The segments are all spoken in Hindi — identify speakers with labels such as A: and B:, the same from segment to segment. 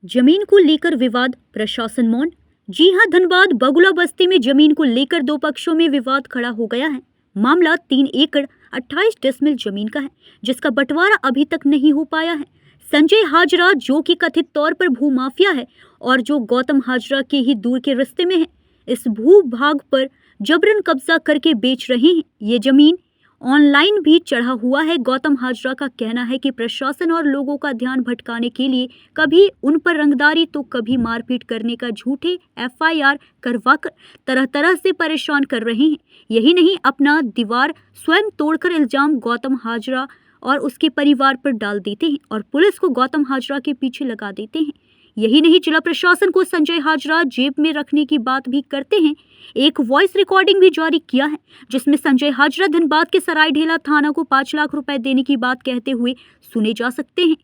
A: जमीन को लेकर विवाद, प्रशासन मौन। जी हां, धनबाद बगुला बस्ती में जमीन को लेकर दो पक्षों में विवाद खड़ा हो गया है। मामला 3 एकड़ 28 डेसिमल जमीन का है, जिसका बंटवारा अभी तक नहीं हो पाया है। संजय हाजरा, जो कि कथित तौर पर भूमाफिया है और जो गौतम हाजरा के ही दूर के रिश्ते में है, इस भू भाग पर जबरन कब्जा करके बेच रहे हैं। ये जमीन ऑनलाइन भी चढ़ा हुआ है। गौतम हाजरा का कहना है कि प्रशासन और लोगों का ध्यान भटकाने के लिए कभी उन पर रंगदारी तो कभी मारपीट करने का झूठे FIR करवाकर तरह तरह से परेशान कर रहे हैं। यही नहीं, अपना दीवार स्वयं तोड़कर इल्जाम गौतम हाजरा और उसके परिवार पर डाल देते हैं और पुलिस को गौतम हाजरा के पीछे लगा देते हैं। यही नहीं, जिला प्रशासन को संजय हाजरा जेब में रखने की बात भी करते हैं। एक वॉइस रिकॉर्डिंग भी जारी किया है, जिसमें संजय हाजरा धनबाद के सरायढेला थाना को 5 लाख रुपए देने की बात कहते हुए सुने जा सकते हैं।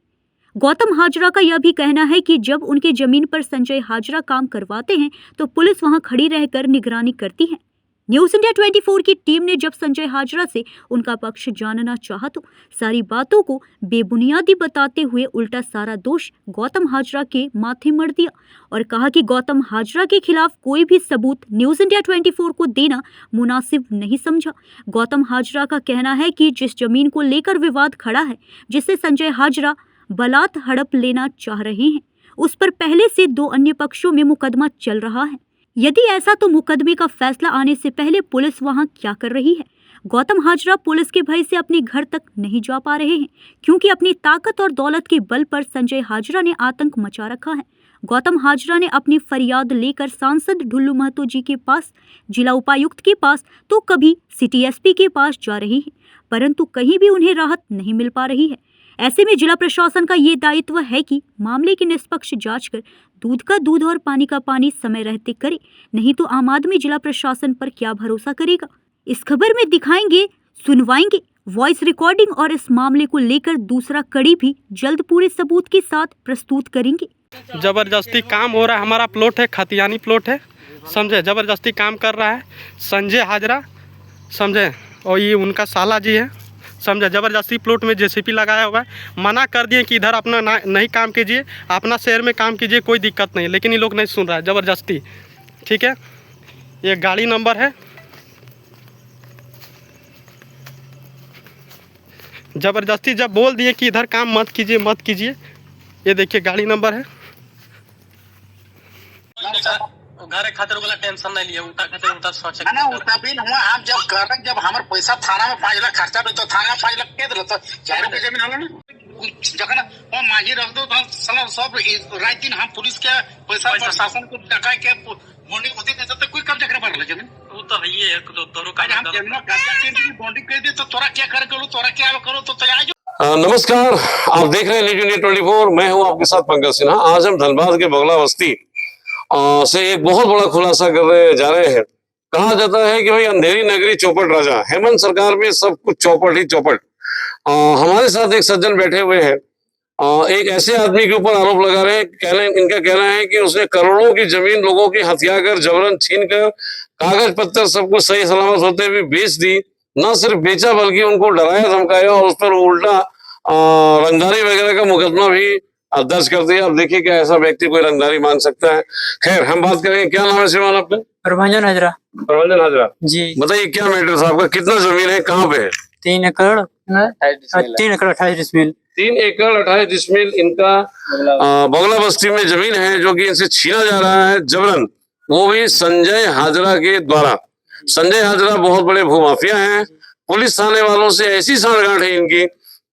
A: गौतम हाजरा का यह भी कहना है कि जब उनके जमीन पर संजय हाजरा काम करवाते हैं तो पुलिस वहां खड़ी रहकर निगरानी करती है। न्यूज़ इंडिया 24 की टीम ने जब संजय हाजरा से उनका पक्ष जानना चाहा तो सारी बातों को बेबुनियादी बताते हुए उल्टा सारा दोष गौतम हाजरा के माथे मढ़ दिया और कहा कि गौतम हाजरा के खिलाफ कोई भी सबूत न्यूज़ इंडिया 24 को देना मुनासिब नहीं समझा। गौतम हाजरा का कहना है कि जिस जमीन को लेकर विवाद खड़ा है, जिससे संजय हाजरा बलात् हड़प लेना चाह रहे हैं, उस पर पहले से 2 अन्य पक्षों में मुकदमा चल रहा है। यदि ऐसा तो मुकदमे का फैसला आने से पहले पुलिस वहां क्या कर रही है? गौतम हाजरा पुलिस के भय से अपने घर तक नहीं जा पा रहे हैं, क्योंकि अपनी ताकत और दौलत के बल पर संजय हाजरा ने आतंक मचा रखा है। गौतम हाजरा ने अपनी फरियाद लेकर सांसद ढुल्लू महतो जी के पास, जिला उपायुक्त के पास, तो कभी सिटी SP के पास जा रहे हैं, परंतु कहीं भी उन्हें राहत नहीं मिल पा रही है। ऐसे में जिला प्रशासन का ये दायित्व है कि मामले की निष्पक्ष जांच कर दूध का दूध और पानी का पानी समय रहते करे, नहीं तो आम आदमी जिला प्रशासन पर क्या भरोसा करेगा। इस खबर में दिखाएंगे, सुनवाएंगे वॉइस रिकॉर्डिंग और इस मामले को लेकर दूसरा कड़ी भी जल्द पूरे सबूत के साथ प्रस्तुत करेंगे।
B: जबरदस्ती काम हो रहा है, हमारा प्लॉट है, खतियानी प्लॉट है, समझे। जबरदस्ती काम कर रहा है संजय हाजरा, समझे, और ये उनका साला जी है, समझे। ज़बरदस्ती प्लॉट में JCP लगाया हुआ है। मना कर दिए कि इधर अपना नहीं काम कीजिए, अपना शहर में काम कीजिए, कोई दिक्कत नहीं, लेकिन ये लोग नहीं सुन रहा है, ज़बरदस्ती। ठीक है, ये गाड़ी नंबर है, ज़बरदस्ती जब बोल दिए कि इधर काम मत कीजिए मत कीजिए, ये देखिए गाड़ी नंबर है।
C: घर खातिर वाला टेंशन नहीं लिया, उठा खातिर उठा सोच
D: ना उठा भी हुआ। आप जब कर जब हमारे पैसा थाना में 5 लाख खर्चा भी तो थाना में 5 लाख के दिल तो 4 रुपए जमीन होला ना जगह ना वो माजी रख दो तो साला सब रात दिन हम पुलिस के पैसा प्रशासन को टका के बॉन्डिंग होती है तो कोई कब्जा कर पा रहा जमीन। वो तो है ये तो तोरो का हम जमीन कब्जा के बॉन्डिंग कर दे तो तोरा क्या कर करो, तोरा क्या करो तो आज।
E: नमस्कार, आप देख रहे हैं न्यूज़ इंडिया 24। मैं हूं आपके साथ पंकज सिन्हा। आज हम धनबाद के बगला बस्ती से एक बहुत बड़ा खुलासा करने जा रहे हैं। कहा जाता है कि भाई अंधेरी नगरी चौपट राजा, हेमंत सरकार में सब कुछ चौपट ही चौपट। हमारे साथ एक सज्जन बैठे हुए हैं, एक ऐसे आदमी के ऊपर आरोप लगा रहे हैं। इनका कहना है कि उसने करोड़ों की जमीन लोगों की हथिया कर, जबरन छीन कर, कागज पत्तर सब कुछ सही सलामत होते हुए बेच दी। न सिर्फ बेचा बल्कि उनको डराया धमकाया और उस पर उल्टा रंगदारी वगैरह का मुकदमा भी दर्ज कर दिया। अब देखिए क्या ऐसा व्यक्ति कोई रंगदारी मान सकता है। खैर, हम बात करेंगे। क्या नाम है श्रीमान आपका?
F: प्रभंजन हाजरा।
E: प्रभंजन हाजरा जी,
F: बताइए
E: क्या मैटर था आपका? कितना जमीन है, कहाँ पे है?
F: 3 एकड़ 28 डिसमिल
E: 3 एकड़ 28 डिसमिल इनका बगला बस्ती में जमीन है, जो कि इनसे छीना जा रहा है जबरन, वो भी संजय हाजरा के द्वारा। संजय हाजरा बहुत बड़े भूमाफिया हैं। पुलिस थाने वालों से ऐसी सांठगांठ है इनकी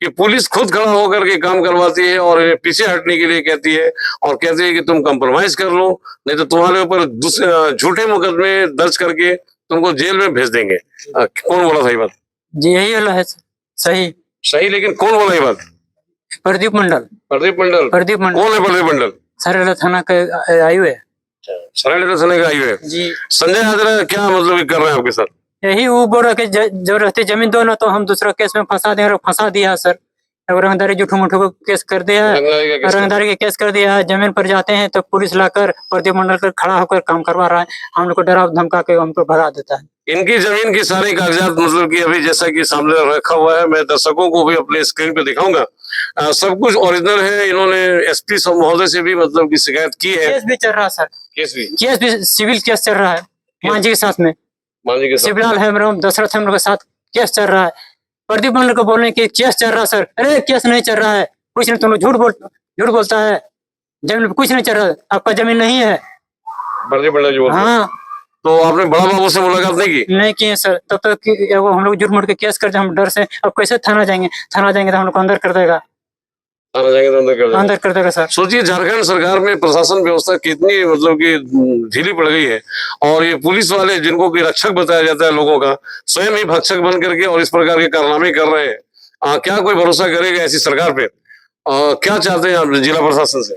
E: कि पुलिस खुद खड़ा होकर के काम करवाती है और इन्हें पीछे हटने के लिए कहती है और कहती है कि तुम कंप्रोमाइज कर लो, नहीं तो तुम्हारे ऊपर झूठे मुकदमे दर्ज करके तुमको जेल में भेज देंगे। कौन बोला था ये बात?
F: जी यही वाला है। सही
E: सही, लेकिन कौन बोला ये बात?
F: प्रदीप मंडल।
E: प्रदीप मंडल?
F: प्रदीप मंडल
E: कौन है प्रदीप मंडल?
F: सरायढेला थाना के आयु है।
E: सरायढेला थाने का आयु है
F: जी।
E: संजय हाजरा क्या मतलब कर रहे हैं आपके साथ?
F: यही वो बोल रहा कि जो रहते जमीन दो ना तो हम दूसरा केस में फंसा दें, और फंसा दिया सर। रंगदारी झूठो मूठो को केस कर दिया है, रंगदारी के केस कर दिया है। जमीन पर जाते हैं तो पुलिस लाकर प्रदीप मंडल कर खड़ा होकर काम करवा रहा है। हम लोग को डरा धमका के हमको भगा देता है।
E: इनकी जमीन की सारी कागजात मतलब कि अभी जैसा कि सामने रखा हुआ है, मैं दर्शकों को भी अपने स्क्रीन पे दिखाऊंगा। सब कुछ ओरिजिनल है। इन्होंने एसपी महोदय से भी मतलब की शिकायत की है।
F: केस भी चल रहा है सर, केस भी सिविल केस चल रहा है मांझी के साथ में।
E: मांझी के साथ
F: शिवलाल है मेरा, दशरथ है मेरे के साथ केस चल रहा है। प्रदीप मंडल को बोल रहे हैं कि केस चल रहा है सर। अरे केस नहीं चल रहा है, कुछ नहीं, तुम लोग झूठ बोलता है। जमीन पे कुछ नहीं चल रहा है, आपका जमीन नहीं है।
E: प्रदीप मंडल जी बोल रहे हैं।
F: हाँ,
E: तो आपने बड़ा बाबू से मुलाकात नहीं की?
F: नहीं किए सर। तब तक कि वो हम लोग झूठ मूठ के केस करते, हम डर से। अब कैसे थाना जाएंगे? थाना जाएंगे तो हम लोग को अंदर कर देगा,
E: थाना जाएंगे तो
F: अंदर कर देगा सर।
E: सोचिए झारखंड सरकार में प्रशासन व्यवस्था कितनी मतलब कि ढीली पड़ गई है, और ये पुलिस वाले जिनको कि रक्षक बताया जाता है लोगों का, स्वयं ही भक्षक बन करके और इस प्रकार के कारनामे कर रहे हैं। क्या कोई भरोसा करेगा ऐसी सरकार पे? क्या चाहते हैं आप जिला प्रशासन से?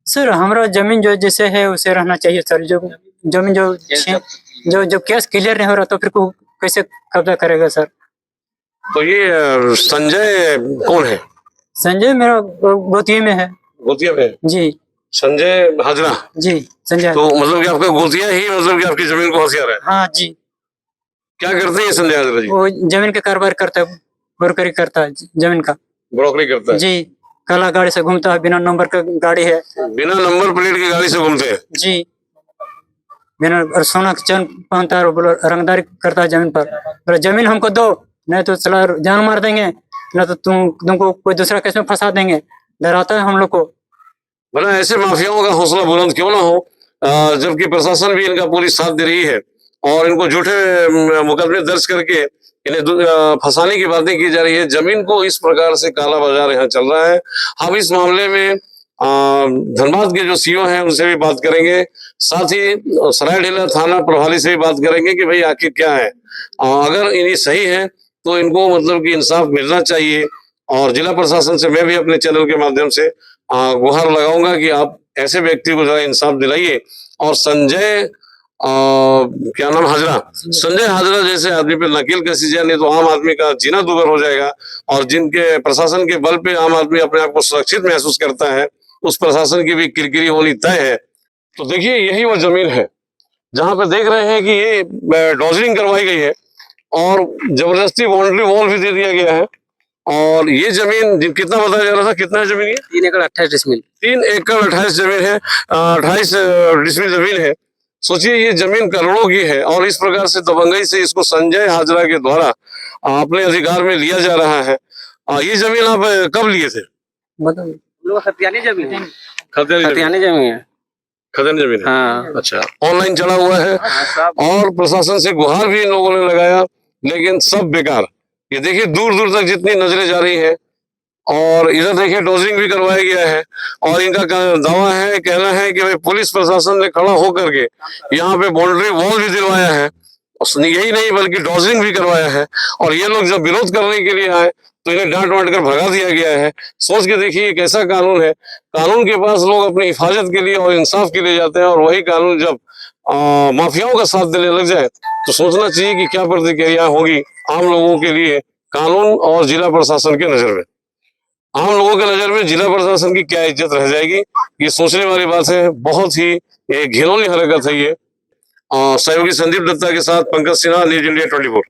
F: सर हमारा जमीन जो जैसे है उसे रहना चाहिए सर। जो जमीन जो केस क्लियर नहीं हो रहा तो फिर को कैसे कब्जा करेगा सर?
E: तो ये संजय कौन है?
F: संजय मेरा गोतिये में है।
E: गोतिया में?
F: जी
E: संजय हाजरा
F: जी संजय।
E: तो मतलब कि आपका गोतिया ही मतलब कि आपकी जमीन को होशियार है?
F: हाँ जी।
E: क्या करते हैं संजय हाजरा जी?
F: वो जमीन का कारोबार करता है, ब्रोकरी करता है जमीन का।
E: ब्रोकरी करता है
F: जी, काला गाड़ी से घूमता है, बिना नंबर का गाड़ी है।
E: बिना नंबर प्लेट की गाड़ी से घूमते हैं?
F: जी, बिना, और सोना का चैन पहनता है और बोलो रंगदारी करता है जमीन पर। बोले जमीन हमको दो, नहीं तो चला जान मार देंगे, ना तो तुमको कोई दूसरा केस में फंसा देंगे। डराता है हम लोग को।
E: भला ऐसे माफियाओं का हौसला बुलंद क्यों ना हो, जबकि प्रशासन भी इनका पूरी साथ दे रही है और इनको झूठे मुकदमे दर्ज करके इन्हें फंसाने की बातें की जा रही है। जमीन को इस प्रकार से काला बाजार यहाँ चल रहा है। हम इस मामले में धनबाद के जो सीओ हैं उनसे भी बात करेंगे, साथ ही सरायढेला थाना प्रभारी से भी बात करेंगे कि भाई आखिर क्या है। अगर इन्हीं सही है तो इनको मतलब कि इंसाफ मिलना चाहिए। और जिला प्रशासन से मैं भी अपने चैनल के माध्यम से गुहार लगाऊंगा कि आप ऐसे व्यक्ति को जरा इंसाफ दिलाइए। और संजय क्या नाम, हाजरा, संजय हाजरा जैसे आदमी पे नकेल कसी जाए, नहीं तो आम आदमी का जीना दूभर हो जाएगा। और जिनके प्रशासन के बल पे आम आदमी अपने आप को सुरक्षित महसूस करता है, उस प्रशासन की भी किरकिरी होनी तय है। तो देखिए यही वो जमीन है जहां पे देख रहे हैं कि ये डॉजरिंग करवाई गई है और जबरदस्ती बाउंड्री वॉल भी दे दिया गया है। और ये जमीन कितना बताया जा रहा था, कितना है जमीन? ये
F: 3 एकड़ 28 डिसमिल।
E: 3 एकड़ 28 जमीन है, 28 डिसमिल जमीन है। सोचिए ये जमीन करोड़ों की है और इस प्रकार से दबंगई से इसको संजय हाजरा के द्वारा अपने अधिकार में लिया जा रहा है। ये जमीन आप कब लिए थे?
F: मतलब खतियानी जमीन है।
E: खतियानी
F: जमीन है।
E: खतियानी जमीन है।
F: हाँ।
E: अच्छा, ऑनलाइन चढ़ा हुआ है और प्रशासन से गुहार भी इन लोगों ने लगाया, लेकिन सब बेकार। ये देखिए दूर दूर तक जितनी नजरें जा रही हैं, और इधर देखिए डोजिंग भी करवाया गया है। और इनका दावा है, कहना है कि भाई पुलिस प्रशासन ने खड़ा होकर के यहाँ पे बाउंड्री वॉल भी दिलवाया है। यही नहीं बल्कि डोजिंग भी करवाया है। और ये लोग जब विरोध करने के लिए आए तो इन्हें डांट वांट कर भगा दिया गया है। सोच के देखिए एक ऐसा कानून है, कानून के पास लोग अपनी हिफाजत के लिए और इंसाफ के लिए जाते हैं, और वही कानून जब माफियाओं का साथ देने लग जाए तो सोचना चाहिए कि क्या प्रतिक्रिया होगी आम लोगों के लिए, कानून और जिला प्रशासन के नजर में। आम लोगों के नजर में जिला प्रशासन की क्या इज्जत रह जाएगी, ये सोचने वाली बात है। बहुत ही घिनौनी हरकत है ये। सहयोगी संदीप दत्ता के साथ पंकज सिन्हा, न्यूज इंडिया 24।